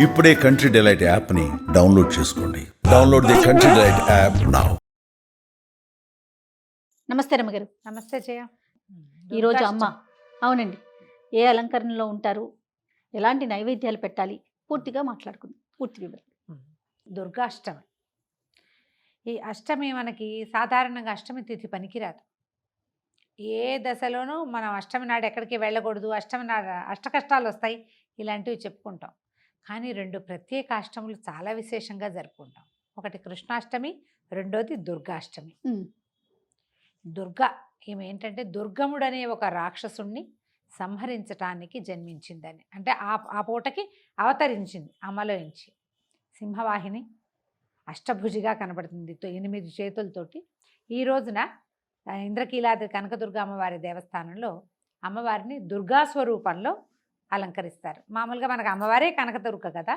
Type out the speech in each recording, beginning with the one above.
ఇప్పుడే country delight యాప్ని download చేసుకోండి. Download the country delight app now. నమస్తే రమ్మగారు. నమస్తే జయ. ఈరోజు అమ్మ అవునండి, ఏ అలంకరణలో ఉంటారు, ఎలాంటి నైవేద్యాలు పెట్టాలి, పూర్తిగా మాట్లాడుకుందాం. పూర్తి వివరం. దుర్గాష్టమి. ఈ అష్టమి మనకి సాధారణంగా అష్టమి తిథి పనికిరాదు. ఏ దశలోనూ మనం అష్టమి నాడు ఎక్కడికి వెళ్ళకూడదు, అష్టమి నాడు అష్ట కష్టాలు వస్తాయి, ఇలాంటివి చెప్పుకుంటాం. కానీ రెండు ప్రత్యేక అష్టములు చాలా విశేషంగా జరుపుకుంటాం. ఒకటి కృష్ణాష్టమి, రెండోది దుర్గాష్టమి. దుర్గా ఈమె ఏంటంటే దుర్గముడు అనే ఒక రాక్షసుణ్ణి సంహరించటానికి జన్మించిందని, అంటే ఆ పూటకి అవతరించింది అమ్మలోంచి. సింహవాహిని అష్టభుజిగా కనబడుతుంది 8 చేతులతోటి. ఈ రోజున ఇంద్రకీలాద్రి కనకదుర్గ అమ్మవారి దేవస్థానంలో అమ్మవారిని దుర్గా స్వరూపంలో అలంకరిస్తారు. మామూలుగా మనకు అమ్మవారే కనకదుర్గ కదా.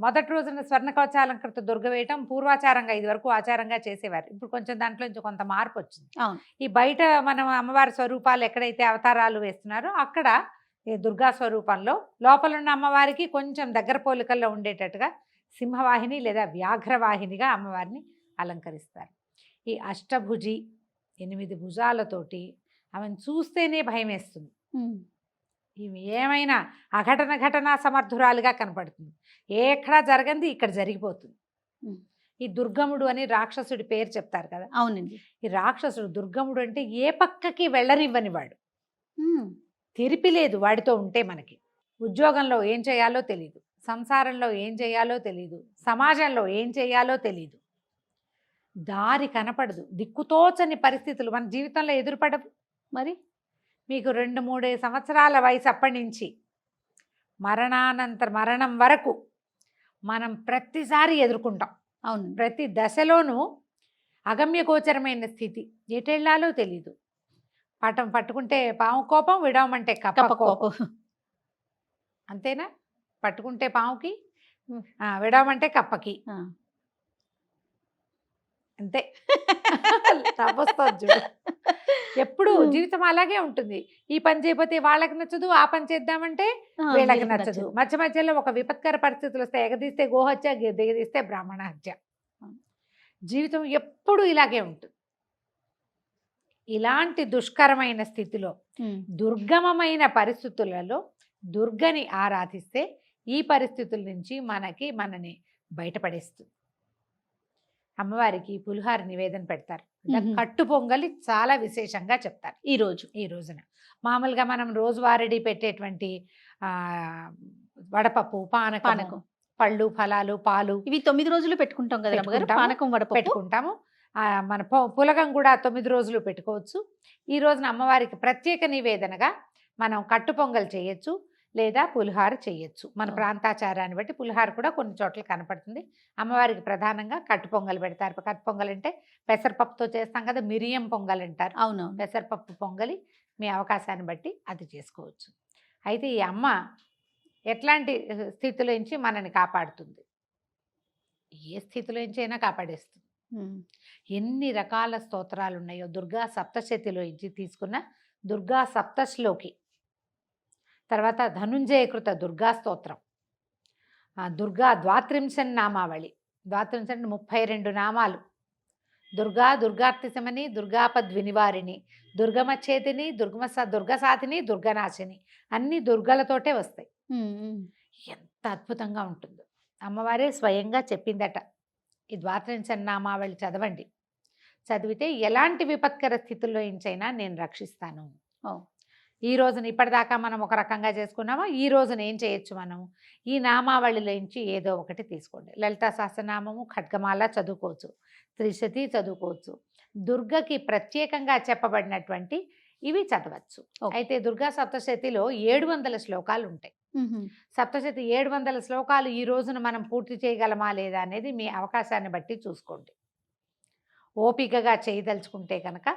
మొదటి రోజున స్వర్ణ కవచాలంకృత దుర్గ వేయటం పూర్వాచారంగా, ఇది వరకు ఆచారంగా చేసేవారు. ఇప్పుడు కొంచెం దాంట్లో కొంత మార్పు వచ్చింది. ఈ బయట మనం అమ్మవారి స్వరూపాలు ఎక్కడైతే అవతారాలు వేస్తున్నారో అక్కడ ఈ దుర్గా స్వరూపంలో లోపల ఉన్న అమ్మవారికి కొంచెం దగ్గర పోలికల్లో ఉండేటట్టుగా సింహవాహిని లేదా వ్యాఘ్రవాహినిగా అమ్మవారిని అలంకరిస్తారు. ఈ అష్టభుజి 8 భుజాలతోటి ఆమెను చూస్తేనే భయం వేస్తుంది. ఈమె ఏమైనా ఘటనా సమర్థురాలుగా కనపడుతుంది. ఎక్కడా జరగంది ఇక్కడ జరిగిపోతుంది. ఈ దుర్గముడు అని రాక్షసుడి పేరు చెప్తారు కదా. అవునండి. ఈ రాక్షసుడు దుర్గముడు అంటే ఏ పక్కకి వెళ్ళనివ్వని వాడు. తెరిపి లేదు వాడితో ఉంటే. మనకి ఉద్యోగంలో ఏం చేయాలో తెలీదు, సంసారంలో ఏం చేయాలో తెలీదు, సమాజంలో ఏం చేయాలో తెలీదు, దారి కనపడదు, దిక్కుతోచని పరిస్థితులు మన జీవితంలో ఎదురుపడవు. మరి మీకు 2-3 సంవత్సరాల వయసు అప్పటి నుంచి మరణం వరకు మనం ప్రతిసారి ఎదుర్కొంటాం. అవును. ప్రతి ప్రతి దశలోనూ అగమ్యగోచరమైన స్థితి, ఎటెళ్లాలో తెలీదు. పట్టుకుంటే పాము కోపం, విడవమంటే కప్ప కోపం. అంతేనా? పట్టుకుంటే పాముకి, విడవమంటే కప్పకి. అంతే. చూడు, ఎప్పుడు జీవితం అలాగే ఉంటుంది. ఈ పని చేయకపోతే వాళ్ళకి నచ్చదు, ఆ పని చేద్దామంటే వీళ్ళకి నచ్చదు. మధ్యలో ఒక విపత్కర పరిస్థితులు వస్తాయి. ఎగదీస్తే గోహత్య, దిగదీస్తే బ్రాహ్మణ హత్య. జీవితం ఎప్పుడు ఇలాగే ఉంటుంది. ఇలాంటి దుష్కరమైన స్థితిలో, దుర్గమమైన పరిస్థితులలో దుర్గని ఆరాధిస్తే ఈ పరిస్థితుల నుంచి మనని బయటపడేస్తుంది. అమ్మవారికి పులిహార నివేదన పెడతారు. కట్టు పొంగలి చాలా విశేషంగా చెప్తారు ఈ రోజున. మామూలుగా మనం రోజువారీ పెట్టేటువంటి వడపప్పు, పానకం, పళ్ళు, ఫలాలు, పాలు, ఇవి 9 రోజులు పెట్టుకుంటాం కదా. పానకం, వడపప్పు పెట్టుకుంటాము. మన పులగం కూడా 9 రోజులు పెట్టుకోవచ్చు. ఈ రోజున అమ్మవారికి ప్రత్యేక నివేదనగా మనం కట్టు పొంగల్ చేయొచ్చు, లేదా పులిహార చేయొచ్చు. మన ప్రాంతాచారాన్ని బట్టి పులిహార కూడా కొన్ని చోట్ల కనపడుతుంది. అమ్మవారికి ప్రధానంగా కట్టు పొంగల్ పెడతారు. కట్టు పొంగల్ అంటే పెసరపప్పుతో చేస్తాం కదా, మిరియం పొంగల్ అంటారు. అవును. పెసరపప్పు పొంగలి మీ అవకాశాన్ని బట్టి అది చేసుకోవచ్చు. అయితే ఈ అమ్మ ఎట్లాంటి స్థితిలో నుంచి మనని కాపాడుతుంది? ఏ స్థితిలో నుంచి అయినా కాపాడేస్తుంది. ఎన్ని రకాల స్తోత్రాలు ఉన్నాయో. దుర్గా సప్తశతిలో నుంచి తీసుకున్న దుర్గా సప్తశ్లోకి, తర్వాత ధనుంజయకృత దుర్గా స్తోత్రం, దుర్గా ద్వాత్రింశన్ నామావళి. 32 నామాలు. దుర్గార్తిశమని, దుర్గాపద్వినివారిణి, దుర్గమచ్చేతిని, దుర్గసాధిని, దుర్గనాశిని, అన్ని దుర్గలతోటే వస్తాయి. ఎంత అద్భుతంగా ఉంటుందో. అమ్మవారే స్వయంగా చెప్పిందట, ఈ ద్వాత్రింశన్ నామావళి చదవండి. చదివితే ఎలాంటి విపత్కర స్థితుల్లో నుంచైనా నేను రక్షిస్తాను. ఈ రోజున ఇప్పటిదాకా మనం ఒక రకంగా చేసుకున్నామా, ఈ రోజున ఏం చేయొచ్చు? మనం ఈ నామావళిలోంచి ఏదో ఒకటి తీసుకోండి. లలితా సహస్రనామము, ఖడ్గమాల చదువుకోవచ్చు, త్రిశతి చదువుకోవచ్చు. దుర్గకి ప్రత్యేకంగా చెప్పబడినటువంటి ఇవి చదవచ్చు. అయితే దుర్గా సప్తశతిలో 700 శ్లోకాలు ఉంటాయి. సప్తశతి 700 శ్లోకాలు ఈ రోజున మనం పూర్తి చేయగలమా లేదా అనేది మీ అవకాశాన్ని బట్టి చూసుకోండి. ఓపికగా చేయదలుచుకుంటే కనుక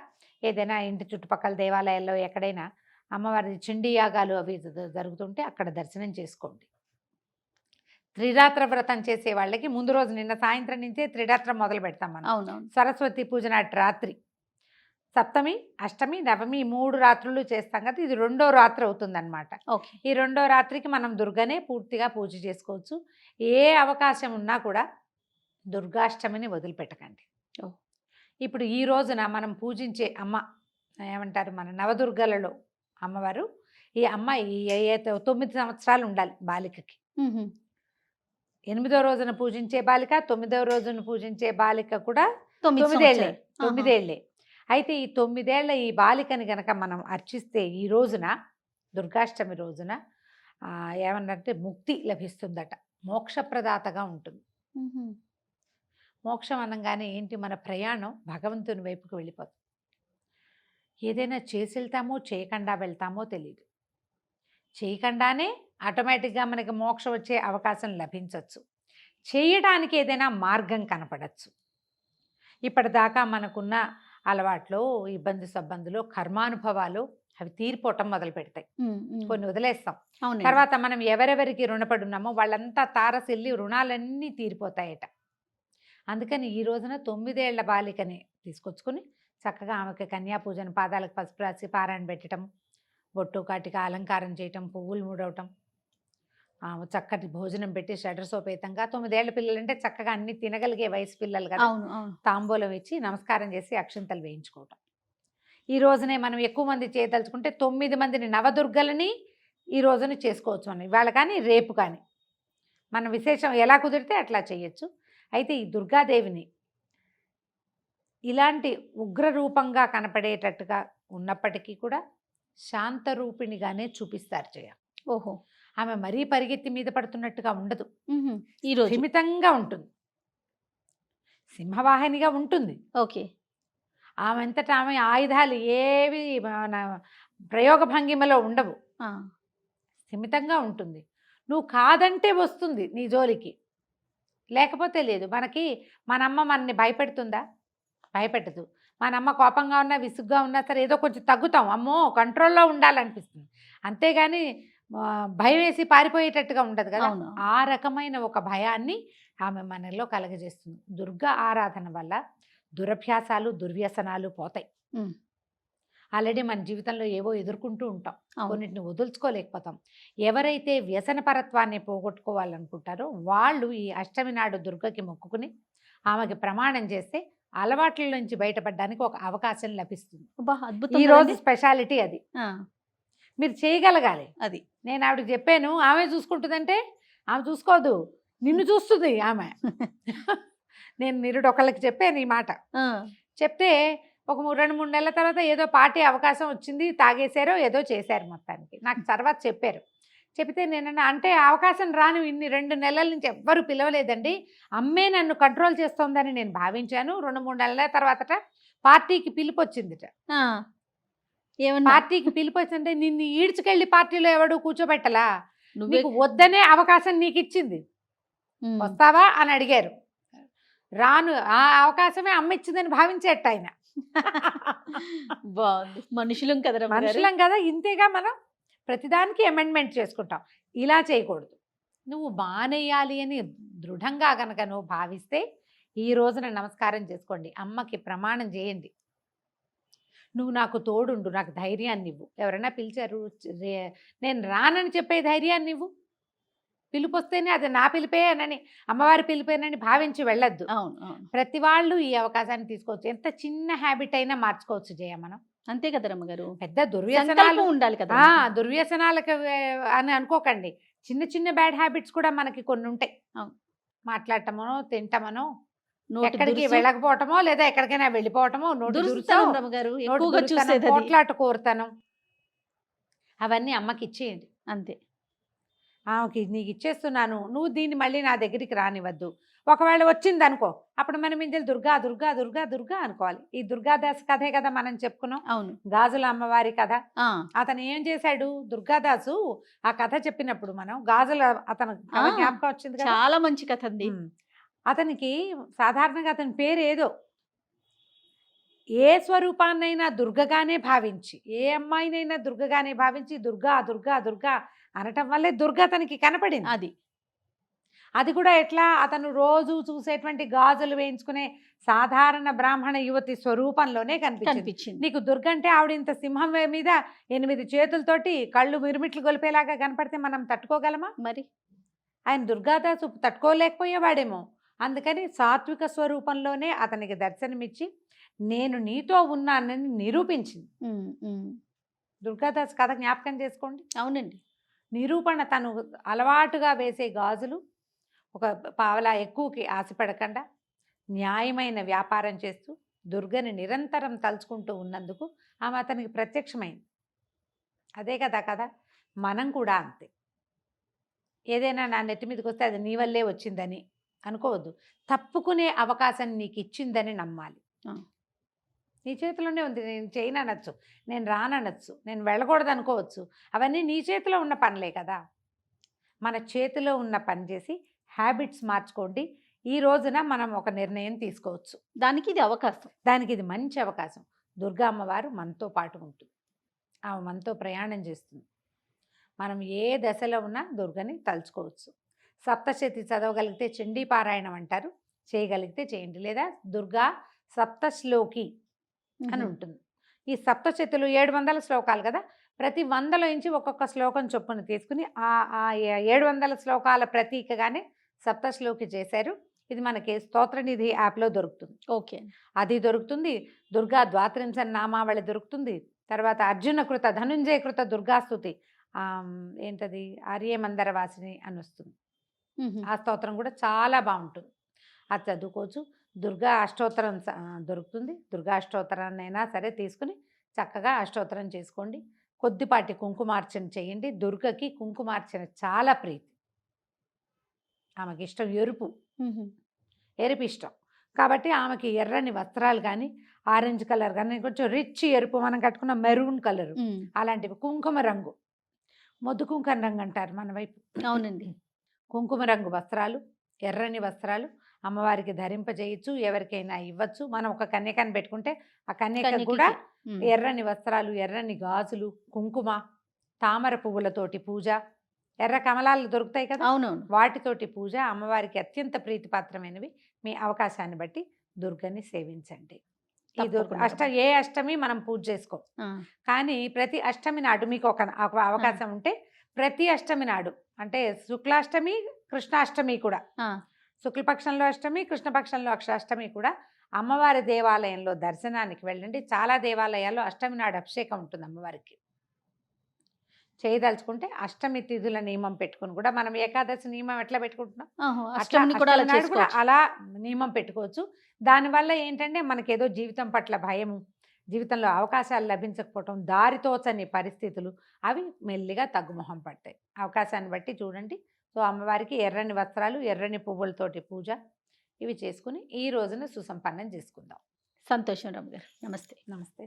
ఏదైనా ఇంటి చుట్టుపక్కల దేవాలయాల్లో ఎక్కడైనా అమ్మవారి చండీ యాగాలు అవి జరుగుతుంటే అక్కడ దర్శనం చేసుకోండి. త్రిరాత్ర వ్రతం చేసే వాళ్ళకి ముందు రోజు, నిన్న సాయంత్రం నుంచే త్రిరాత్రం మొదలు పెడతాం మనం. అవునవును. సరస్వతి పూజ నాటి రాత్రి సప్తమి, అష్టమి, నవమి 3 రాత్రులు చేస్తాం కదా, ఇది 2వ రాత్రి అవుతుందన్నమాట. ఓకే. ఈ 2వ రాత్రికి మనం దుర్గనే పూర్తిగా పూజ చేసుకోవచ్చు. ఏ అవకాశం ఉన్నా కూడా దుర్గాష్టమిని వదిలిపెట్టకండి. ఓ. ఇప్పుడు ఈ రోజున మనం పూజించే అమ్మ ఏమంటారు, మన నవదుర్గలలో అమ్మవారు, ఈ అమ్మ 9 సంవత్సరాలు ఉండాలి బాలికకి. 8వ రోజున పూజించే బాలిక, 9వ రోజున పూజించే బాలిక కూడా 9 ఏళ్ళే. 9 ఏళ్ళే. అయితే ఈ 9 ఏళ్ల ఈ బాలికని గనక మనం అర్చిస్తే ఈ రోజున దుర్గాష్టమి రోజున ఏమన్నంటే ముక్తి లభిస్తుందట, మోక్షప్రదాతగా ఉంటుంది. మోక్షం అనగానే ఏంటి, మన ప్రయాణం భగవంతుని వైపుకు వెళ్ళిపోతుంది. ఏదైనా చేసి వెళ్తామో చేయకుండా వెళ్తామో తెలియదు. చేయకుండానే ఆటోమేటిక్గా మనకి మోక్షం వచ్చే అవకాశం లభించవచ్చు. చేయడానికి ఏదైనా మార్గం కనపడచ్చు. ఇప్పటిదాకా మనకున్న అలవాట్లు, ఇబ్బంది సబ్బందులు, కర్మానుభవాలు అవి తీరిపోవటం మొదలు పెడతాయి. కొన్ని వదిలేస్తాం. తర్వాత మనం ఎవరెవరికి రుణపడి ఉన్నామో వాళ్ళంతా తారసిల్లి రుణాలన్నీ తీరిపోతాయట. అందుకని ఈ రోజున 9 ఏళ్ల బాలికని తీసుకొచ్చుకొని చక్కగా ఆమెకి కన్యాపూజన, పాదాలకు పసుపు రాసి పారాయణ పెట్టడం, బొట్టు కాటిక అలంకారం చేయటం, పువ్వులు ముడవటం, చక్కటి భోజనం పెట్టి షడ్రసోపేతంగా, 9 ఏళ్ల పిల్లలంటే చక్కగా అన్ని తినగలిగే వయసు పిల్లలు కదా, తాంబూలం ఇచ్చి నమస్కారం చేసి అక్షింతలు వేయించుకోవటం. ఈ రోజునే మనం ఎక్కువ మంది చేయదలుచుకుంటే 9 మందిని నవదుర్గలని ఈ రోజున చేసుకోవచ్చు. మనం ఇవాళ కానీ రేపు కానీ మన విశేషం ఎలా కుదిరితే అట్లా చేయొచ్చు. అయితే ఈ దుర్గాదేవిని ఇలాంటి ఉగ్రరూపంగా కనపడేటట్టుగా ఉన్నప్పటికీ కూడా శాంతరూపిణిగానే చూపిస్తారు జయ. ఓహో. ఆమె మరీ పరిగెత్తి మీద పడుతున్నట్టుగా ఉండదు. ఈరోజు స్థిమితంగా ఉంటుంది, సింహవాహినిగా ఉంటుంది. ఓకే. ఆమె అంతటా ఆమె ఆయుధాలు ఏవి ప్రయోగ భంగిమలో ఉండవు, స్థిమితంగా ఉంటుంది. నువ్వు కాదంటే వస్తుంది నీ జోలికి, లేకపోతే లేదు. మనకి మనమ్మ మనని భయపెడుతుందా? భయపెట్టదు. మనమ్మ కోపంగా ఉన్నా, విసుగ్గా ఉన్నా సరే ఏదో కొంచెం తగ్గుతాం, అమ్మో కంట్రోల్లో ఉండాలనిపిస్తుంది. అంతేగాని భయం వేసి పారిపోయేటట్టుగా ఉండదు కదా. ఆ రకమైన ఒక భయాన్ని ఆమె మనలో కలగజేస్తుంది. దుర్గా ఆరాధన వల్ల దురభ్యాసాలు, దుర్వ్యసనాలు పోతాయి. ఆల్రెడీ మన జీవితంలో ఏవో ఎదుర్కొంటూ ఉంటాం, కొన్నిటిని వదులుచుకోలేకపోతాం. ఎవరైతే వ్యసనపరత్వాన్ని పోగొట్టుకోవాలనుకుంటారో వాళ్ళు ఈ అష్టమి నాడు దుర్గకి మొక్కుకుని ఆమెకి ప్రమాణం చేస్తే అలవాట్ల నుంచి బయటపడడానికి ఒక అవకాశం లభిస్తుంది. ఈ రోజు స్పెషాలిటీ అది. మీరు చేయగలగాలి. అది నేను ఆవిడకి చెప్పాను. ఆమె చూసుకుంటుందంటే ఆమె చూసుకోదు, నిన్ను చూస్తుంది ఆమె. నేను నిరుడొకళ్ళకి చెప్పాను ఈ మాట. చెప్తే ఒక 2-3 నెలల తర్వాత ఏదో పార్టీ అవకాశం వచ్చింది, తాగేశారో ఏదో చేశారు. మొత్తానికి నాకు తర్వాత చెప్పారు. చెప్తే నేనన్నా, అంటే అవకాశం రాను ఇన్ని 2 నెలల నుంచి ఎవ్వరు పిలవలేదండి, అమ్మే నన్ను కంట్రోల్ చేస్తోందని నేను భావించాను. 2-3 నెలల తర్వాత పార్టీకి పిలుపు వచ్చిందిట. పార్టీకి పిలుపు వచ్చిందంటే నిన్ను ఈడ్చుకెళ్ళి పార్టీలో ఎవడు కూర్చోబెట్టలా, నీకు వద్దనే అవకాశం నీకు ఇచ్చింది, వస్తావా అని అడిగారు. రాను, ఆ అవకాశమే అమ్మ ఇచ్చిందని భావించేట ఆయన. బాగుంది. మనుషులం కదా, ఇంతేగా. మనం ప్రతిదానికి అమెండ్మెంట్ చేసుకుంటాం. ఇలా చేయకూడదు. నువ్వు మానేయాలి అని దృఢంగా కనుక నువ్వు భావిస్తే ఈ రోజున నమస్కారం చేసుకోండి, అమ్మకి ప్రమాణం చేయండి. నువ్వు నాకు తోడుండు, నాకు ధైర్యాన్ని ఇవ్వు. ఎవరైనా పిలిచారు, నేను రానని చెప్పే ధైర్యాన్ని ఇవ్వు. పిలుపు వస్తేనే అది నా పిలిపే అని, అమ్మవారి పిలిపేనని భావించి వెళ్ళొద్దు. ప్రతి వాళ్ళు ఈ అవకాశాన్ని తీసుకోవచ్చు. ఎంత చిన్న హ్యాబిట్ అయినా మార్చుకోవచ్చు జయ మనం. అంతే కదా రమ్మగారు. పెద్ద దుర్వ్యసనాలు ఉండాలి కదా, దుర్వ్యసనాలకు అని అనుకోకండి. చిన్న చిన్న బ్యాడ్ హ్యాబిట్స్ కూడా మనకి కొన్ని ఉంటాయి. మాట్లాడటమో, తింటమనో, ఎక్కడికి వెళ్ళకపోవటమో, లేదా ఎక్కడికైనా వెళ్ళిపోవటమో, కోట్లాట కోరుతాను, అవన్నీ అమ్మకి ఇచ్చేయండి. అంతే. ఆమెకి నీకు ఇచ్చేస్తున్నాను, నువ్వు దీన్ని మళ్ళీ నా దగ్గరికి రానివద్దు. ఒకవేళ వచ్చింది అనుకో, అప్పుడు మనం ఇంజలు దుర్గా దుర్గా దుర్గా దుర్గా అనుకోవాలి. ఈ దుర్గాదాస్ కథే కదా మనం చెప్పుకున్నాం. అవును, గాజుల అమ్మవారి కథ. అతను ఏం చేశాడు, దుర్గాదాసు ఆ కథ చెప్పినప్పుడు మనం గాజుల అతను జ్ఞాపకం వచ్చింది కదా. చాలా మంచి కథ అండి. అతనికి సాధారణంగా అతని పేరు ఏదో, ఏ స్వరూపాన్నైనా దుర్గగానే భావించి, ఏ అమ్మాయినైనా దుర్గగానే భావించి దుర్గా దుర్గా దుర్గా అనటం వల్లే దుర్గ అతనికి కనపడింది. అది అది కూడా ఎట్లా, అతను రోజు చూసేటువంటి గాజులు వేయించుకునే సాధారణ బ్రాహ్మణ యువతి స్వరూపంలోనే కనిపించింది. నీకు దుర్గ అంటే ఆవిడ ఇంత సింహం మీద 8 చేతులతోటి కళ్ళు మిరుమిట్లు గొలిపేలాగా కనపడితే మనం తట్టుకోగలమా? మరి ఆయన దుర్గాదాసు తట్టుకోలేకపోయేవాడేమో. అందుకని సాత్విక స్వరూపంలోనే అతనికి దర్శనమిచ్చి నేను నీతో ఉన్నానని నిరూపించింది. దుర్గాదాస్ కథ జ్ఞాపకం చేసుకోండి. అవునండి. నిరూపణ, తను అలవాటుగా వేసే గాజులు ఒక పావలా ఎక్కువకి ఆశపడకుండా న్యాయమైన వ్యాపారం చేస్తూ దుర్గని నిరంతరం తలుచుకుంటూ ఉన్నందుకు ఆమె అతనికి ప్రత్యక్షమైంది. అదే కదా కదా, మనం కూడా అంతే. ఏదైనా నా నెత్తి మీదకి వస్తే అది నీ వల్లే వచ్చిందని అనుకోవద్దు. తప్పుకునే అవకాశం నీకు ఇచ్చిందని నమ్మాలి. నీ చేతిలోనే ఉంది. నేను చేయననొచ్చు, నేను రాననొచ్చు, నేను వెళ్ళకూడదు అనుకోవచ్చు. అవన్నీ నీ చేతిలో ఉన్న పనులే కదా. మన చేతిలో ఉన్న పని చేసి హ్యాబిట్స్ మార్చుకోండి. ఈ రోజున మనం ఒక నిర్ణయం తీసుకోవచ్చు. దానికి ఇది అవకాశం. దానికి ఇది మంచి అవకాశం. దుర్గా అమ్మవారు మనతో పాటు ఉంటుంది. ఆమె మనతో ప్రయాణం చేస్తుంది. మనం ఏ దశలో ఉన్నా దుర్గని తలుచుకోవచ్చు. సప్తశతి చదవగలిగితే చండీ పారాయణం అంటారు, చేయగలిగితే చేయండి. లేదా దుర్గా సప్తశ్లోకి అని ఉంటుంది. ఈ సప్తశతులు 700 శ్లోకాలు కదా. ప్రతి 100లో నుంచి ఒక్కొక్క శ్లోకం చొప్పున తీసుకుని ఆ 700 శ్లోకాల ప్రతీకగానే సప్తశ్లోకి చేశారు. ఇది మనకి స్తోత్రనిధి యాప్లో దొరుకుతుంది. ఓకే, అది దొరుకుతుంది. దుర్గా ద్వాత్రింశ నామావళి దొరుకుతుంది. తర్వాత అర్జున కృత ధనుంజయ కృత దుర్గాస్తుతి, ఏంటది, ఆర్యమందర వాసిని అని వస్తుంది. ఆ స్తోత్రం కూడా చాలా బాగుంటుంది. అది చదువుకోవచ్చు. దుర్గా అష్టోత్తరం దొరుకుతుంది. దుర్గా అష్టోత్తరాన్నైనా సరే తీసుకుని చక్కగా అష్టోత్తరం చేసుకోండి. కొద్దిపాటి కుంకుమార్చన చేయండి. దుర్గకి కుంకుమార్చన చాలా ప్రీతి. ఆమెకి ఇష్టం ఎరుపు ఇష్టం కాబట్టి ఆమెకి ఎర్రని వస్త్రాలు కానీ, ఆరెంజ్ కలర్ కానీ, కొంచెం రిచ్ ఎరుపు, మనం కట్టుకున్న మెరూన్ కలరు అలాంటివి, కుంకుమ రంగు, మొద్దు కుంకుమ రంగు అంటారు మన వైపు. అవునండి. కుంకుమ రంగు వస్త్రాలు, ఎర్రని వస్త్రాలు అమ్మవారికి ధరింపజేయచ్చు. ఎవరికైనా ఇవ్వచ్చు. మనం ఒక కన్యకని పెట్టుకుంటే ఆ కన్యక కూడా ఎర్రని వస్త్రాలు, ఎర్రని గాజులు, కుంకుమ, తామర పువ్వులతోటి పూజ, ఎర్ర కమలాలు దొరుకుతాయి కదా, అవునవును, వాటితోటి పూజ అమ్మవారికి అత్యంత ప్రీతిపాత్రమైనవి. మీ అవకాశాన్ని బట్టి దుర్గని సేవించండి. ఈ ఏ అష్టమి మనం పూజ చేసుకో, కానీ ప్రతి అష్టమి నాడు మీకు ఒక అవకాశం ఉంటే ప్రతి అష్టమి నాడు, అంటే శుక్లాష్టమి, కృష్ణాష్టమి కూడా, శుక్లపక్షంలో అష్టమి, కృష్ణపక్షంలో అష్టమి కూడా అమ్మవారి దేవాలయంలో దర్శనానికి వెళ్ళండి. చాలా దేవాలయాల్లో అష్టమి నాడు అభిషేకం ఉంటుంది అమ్మవారికి. చేయదలుచుకుంటే అష్టమి తిథుల నియమం పెట్టుకుని కూడా, మనం ఏకాదశి నియమం ఎట్లా పెట్టుకుంటున్నాం కూడా అలా నియమం పెట్టుకోవచ్చు. దానివల్ల ఏంటంటే మనకేదో జీవితం పట్ల భయము, జీవితంలో అవకాశాలు లభించకపోవటం, దారితోచని పరిస్థితులు, అవి మెల్లిగా తగ్గుముఖం పడతాయి. అవకాశాన్ని బట్టి చూడండి. సో అమ్మవారికి ఎర్రని వస్త్రాలు, ఎర్రని పువ్వులతోటి పూజ, ఇవి చేసుకుని ఈ రోజున సుసంపన్నం చేసుకుందాం. సంతోషం రమ్య గారు. నమస్తే. నమస్తే.